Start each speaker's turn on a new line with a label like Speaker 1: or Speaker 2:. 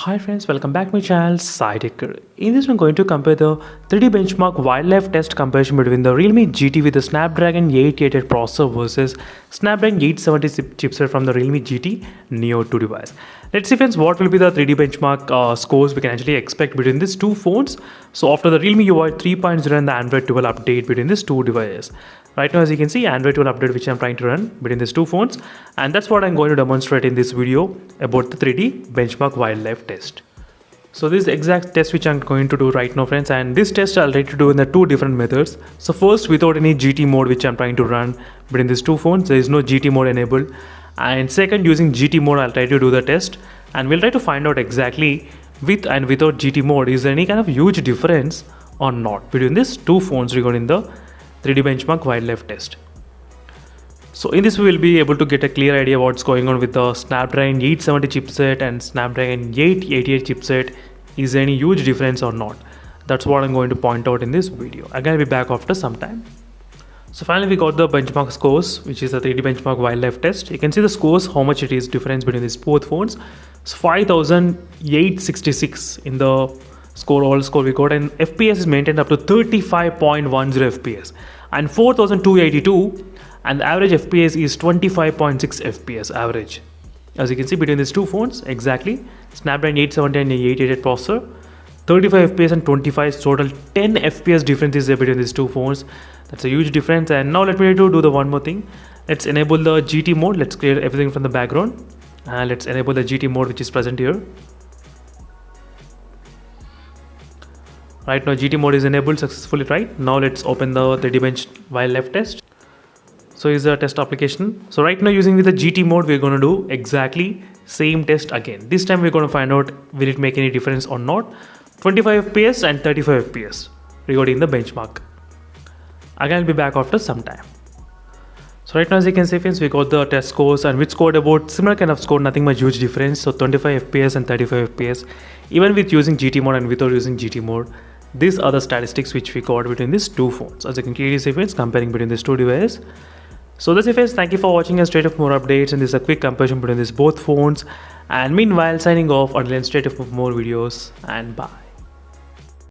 Speaker 1: Hi friends, welcome back to my channel SciTech. In this I'm going to compare the 3D benchmark wildlife test comparison between the Realme GT with the Snapdragon 888 processor versus Snapdragon 870 chipset from the Realme GT Neo 2 device. Let's see friends what will be the 3D benchmark scores we can actually expect between these two phones. So after the Realme UI 3.0 and the Android 12 update between these two devices. Right now as you can see Android 12 update which I'm trying to run between these two phones, and that's what I'm going to demonstrate in this video about the 3D benchmark wildlife test. So this is the exact test which I'm going to do right now friends, and this test I'll try to do in the two different methods. So first, without any GT mode which I'm trying to run between these two phones, there is no GT mode enabled, and second, using GT mode I'll try to do the test, and we'll try to find out exactly with and without GT mode is there any kind of huge difference or not between these two phones regarding the 3D benchmark wildlife test. So in this we will be able to get a clear idea what's going on with the Snapdragon 870 chipset and Snapdragon 888 chipset. Is there any huge difference or not? That's what I'm going to point out in this video. Again, I'll be back after some time. So finally we got the benchmark scores, which is the 3D benchmark wildlife test. You can see the scores, how much it is difference between these both phones. So 5866 in the all score we got, and FPS is maintained up to 35.10 FPS and 4282, and the average FPS is 25.6 FPS average. As you can see between these two phones, exactly Snapdragon 870 and 888 processor, 35 FPS and 25, total 10 FPS difference is there between these two phones. That's a huge difference. And now let me do the one more thing. Let's enable the GT mode. Let's clear everything from the background and let's enable the GT mode which is present here. Right now GT mode is enabled successfully. Right now let's open the 3D bench wildlife test. So is the test application. So right now using with the GT mode we're going to do exactly same test again. This time we're going to find out will it make any difference or not. 25 FPS and 35 FPS regarding the benchmark. Again I'll be back after some time. So right now as you can see friends, we got the test scores and which scored about similar kind of score, nothing much huge difference. So 25 FPS and 35 FPS even with using GT mode and without using GT mode. These are the statistics which we got between these two phones. As you can clearly see friends, comparing between these two devices. So that's it friends, thank you for watching and straight up more updates, and this is a quick comparison between these both phones. And meanwhile signing off until straight up more videos, and bye.